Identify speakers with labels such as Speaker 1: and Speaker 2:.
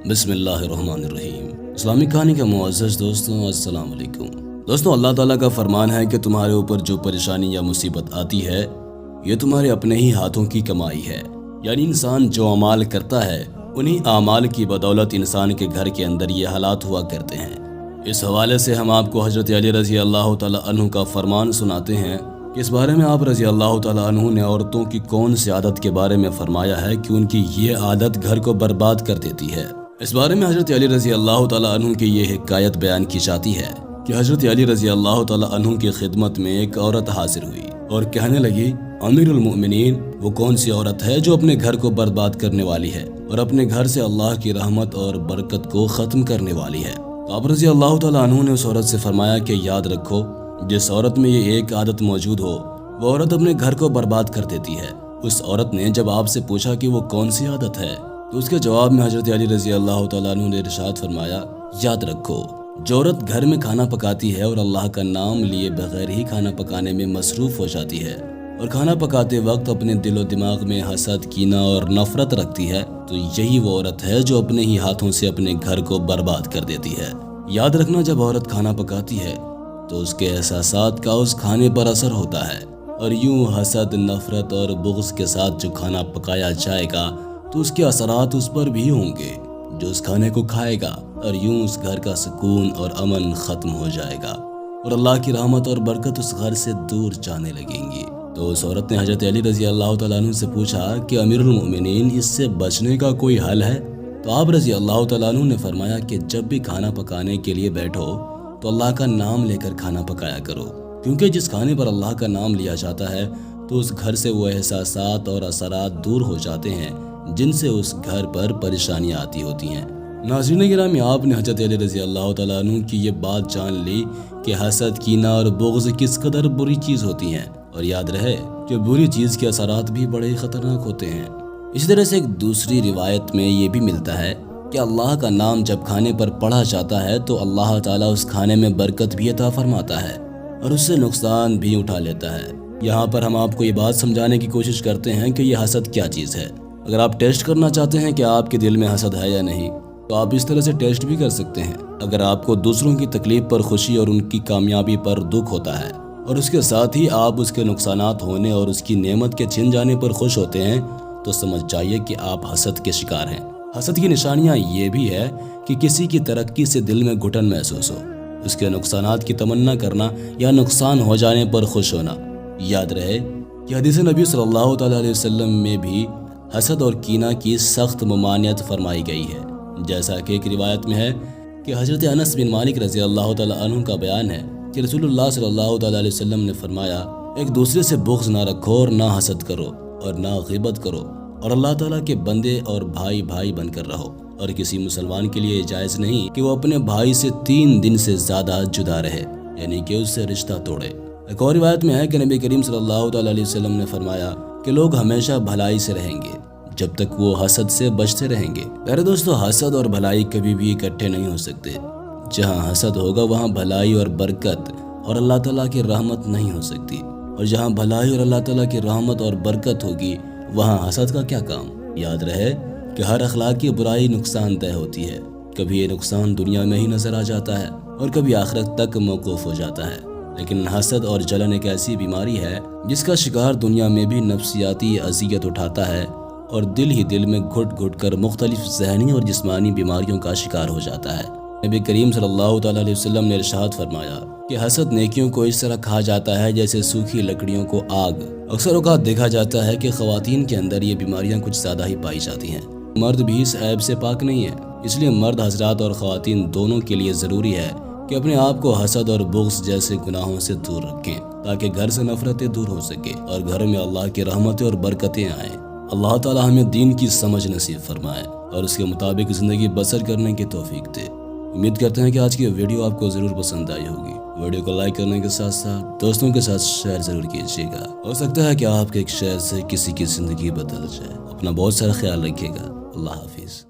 Speaker 1: بسم اللہ الرحمن الرحیم۔ اسلامی کہانی کے معزز دوستوں، السلام علیکم۔ دوستوں، اللہ تعالیٰ کا فرمان ہے کہ تمہارے اوپر جو پریشانی یا مصیبت آتی ہے یہ تمہارے اپنے ہی ہاتھوں کی کمائی ہے۔ یعنی انسان جو اعمال کرتا ہے انہی اعمال کی بدولت انسان کے گھر کے اندر یہ حالات ہوا کرتے ہیں۔ اس حوالے سے ہم آپ کو حضرت علی رضی اللہ تعالیٰ عنہ کا فرمان سناتے ہیں کہ اس بارے میں آپ رضی اللہ تعالیٰ عنہ نے عورتوں کی کون سی عادت کے بارے میں فرمایا ہے کہ ان کی یہ عادت گھر کو برباد کر دیتی ہے۔ اس بارے میں حضرت علی رضی اللہ تعالیٰ عنہ کی یہ حکایت بیان کی جاتی ہے کہ حضرت علی رضی اللہ تعالیٰ عنہ کی خدمت میں ایک عورت حاضر ہوئی اور کہنے لگی، امیر المؤمنین، وہ کون سی عورت ہے جو اپنے گھر کو برباد کرنے والی ہے اور اپنے گھر سے اللہ کی رحمت اور برکت کو ختم کرنے والی ہے؟ تو آپ رضی اللہ تعالیٰ عنہ نے اس عورت سے فرمایا کہ یاد رکھو، جس عورت میں یہ ایک عادت موجود ہو وہ عورت اپنے گھر کو برباد کر دیتی ہے۔ اس عورت نے جب آپ سے پوچھا کہ وہ کون سی عادت ہے تو اس کے جواب میں حضرت علی رضی اللہ تعالیٰ عنہ نے ارشاد فرمایا، یاد رکھو، جو عورت گھر میں کھانا پکاتی ہے اور اللہ کا نام لیے بغیر ہی کھانا پکانے میں مصروف ہو جاتی ہے اور کھانا پکاتے وقت اپنے دل و دماغ میں حسد، کینہ اور نفرت رکھتی ہے، تو یہی وہ عورت ہے جو اپنے ہی ہاتھوں سے اپنے گھر کو برباد کر دیتی ہے۔ یاد رکھنا، جب عورت کھانا پکاتی ہے تو اس کے احساسات کا اس کھانے پر اثر ہوتا ہے، اور یوں حسد، نفرت اور بغض کے ساتھ جو کھانا پکایا جائے گا تو اس کے اثرات اس پر بھی ہوں گے جو اس کھانے کو کھائے گا، اور یوں اس گھر کا سکون اور امن ختم ہو جائے گا اور اللہ کی رحمت اور برکت اس گھر سے دور جانے لگیں گی۔ تو اس عورت نے حضرت علی رضی اللہ تعالیٰ عنہ سے پوچھا کہ امیر المؤمنین، اس سے بچنے کا کوئی حل ہے؟ تو آپ رضی اللہ تعالیٰ عنہ نے فرمایا کہ جب بھی کھانا پکانے کے لیے بیٹھو تو اللہ کا نام لے کر کھانا پکایا کرو، کیونکہ جس کھانے پر اللہ کا نام لیا جاتا ہے تو اس گھر سے وہ احساسات اور اثرات دور ہو جاتے ہیں جن سے اس گھر پر پریشانیاں آتی ہوتی ہیں۔ ناظرین گرامی، آپ نے حضرت علی رضی اللہ تعالیٰ عنہ کی یہ بات جان لی کہ حسد، کینہ اور بغض کس قدر بری چیز ہوتی ہیں، اور یاد رہے کہ بری چیز کے اثرات بھی بڑے خطرناک ہوتے ہیں۔ اسی طرح سے ایک دوسری روایت میں یہ بھی ملتا ہے کہ اللہ کا نام جب کھانے پر پڑھا جاتا ہے تو اللہ تعالیٰ اس کھانے میں برکت بھی عطا فرماتا ہے اور اس سے نقصان بھی اٹھا لیتا ہے۔ یہاں پر ہم آپ کو یہ بات سمجھانے کی کوشش کرتے ہیں کہ یہ حسد کیا چیز ہے۔ اگر آپ ٹیسٹ کرنا چاہتے ہیں کہ آپ کے دل میں حسد ہے یا نہیں تو آپ اس طرح سے ٹیسٹ بھی کر سکتے ہیں۔ اگر آپ کو دوسروں کی تکلیف پر خوشی اور ان کی کامیابی پر دکھ ہوتا ہے اور اس کے ساتھ ہی آپ اس کے نقصانات ہونے اور اس کی نعمت کے چھن جانے پر خوش ہوتے ہیں تو سمجھ جائیے کہ آپ حسد کے شکار ہیں۔ حسد کی نشانیاں یہ بھی ہے کہ کسی کی ترقی سے دل میں گھٹن محسوس ہو، اس کے نقصانات کی تمنا کرنا یا نقصان ہو جانے پر خوش ہونا۔ یاد رہے کہ حدیث نبی صلی اللہ تعالیٰ علیہ وسلم میں بھی حسد اور کینہ کی سخت ممانعت فرمائی گئی ہے، جیسا کہ ایک روایت میں ہے کہ حضرت انس بن مالک رضی اللہ تعالیٰ عنہ کا بیان ہے کہ رسول اللہ صلی اللہ تعالیٰ علیہ وسلم نے فرمایا، ایک دوسرے سے بغض نہ رکھو اور نہ حسد کرو اور نہ غیبت کرو، اور اللہ تعالیٰ کے بندے اور بھائی بھائی بن کر رہو، اور کسی مسلمان کے لیے جائز نہیں کہ وہ اپنے بھائی سے 3 دن سے زیادہ جدا رہے، یعنی کہ اس سے رشتہ توڑے۔ ایک اور روایت میں ہے کہ نبی کریم صلی اللہ تعالیٰ علیہ وسلم نے فرمایا کہ لوگ ہمیشہ بھلائی سے رہیں گے جب تک وہ حسد سے بچتے رہیں گے۔ پیارے دوستو، حسد اور بھلائی کبھی بھی اکٹھے نہیں ہو سکتے۔ جہاں حسد ہوگا وہاں بھلائی اور برکت اور اللہ تعالیٰ کی رحمت نہیں ہو سکتی، اور جہاں بھلائی اور اللہ تعالیٰ کی رحمت اور برکت ہوگی وہاں حسد کا کیا کام؟ یاد رہے کہ ہر اخلاقی برائی نقصان دہ ہوتی ہے، کبھی یہ نقصان دنیا میں ہی نظر آ جاتا ہے اور کبھی آخرت تک موقوف ہو جاتا ہے، لیکن حسد اور جلن ایک ایسی بیماری ہے جس کا شکار دنیا میں بھی نفسیاتی اذیت اٹھاتا ہے اور دل ہی دل میں گھٹ گھٹ کر مختلف ذہنی اور جسمانی بیماریوں کا شکار ہو جاتا ہے۔ نبی کریم صلی اللہ تعالیٰ علیہ وسلم نے ارشاد فرمایا کہ حسد نیکیوں کو اس طرح کھا جاتا ہے جیسے سوکھی لکڑیوں کو آگ۔ اکثر اوقات دیکھا جاتا ہے کہ خواتین کے اندر یہ بیماریاں کچھ زیادہ ہی پائی جاتی ہیں، مرد بھی اس عیب سے پاک نہیں ہے۔ اس لیے مرد حضرات اور خواتین دونوں کے لیے ضروری ہے کہ اپنے آپ کو حسد اور بغض جیسے گناہوں سے دور رکھیں تاکہ گھر سے نفرتیں دور ہو سکے اور گھر میں اللہ کی رحمتیں اور برکتیں آئیں۔ اللہ تعالیٰ ہمیں دین کی سمجھ نصیب فرمائے اور اس کے مطابق زندگی بسر کرنے کی توفیق دے۔ امید کرتے ہیں کہ آج کی ویڈیو آپ کو ضرور پسند آئی ہوگی۔ ویڈیو کو لائک کرنے کے ساتھ ساتھ دوستوں کے ساتھ شیئر ضرور کیجیے گا، ہو سکتا ہے کہ آپ کے ایک شیئر سے کسی کی زندگی بدل جائے۔ اپنا بہت سارا خیال رکھیے گا۔ اللہ حافظ۔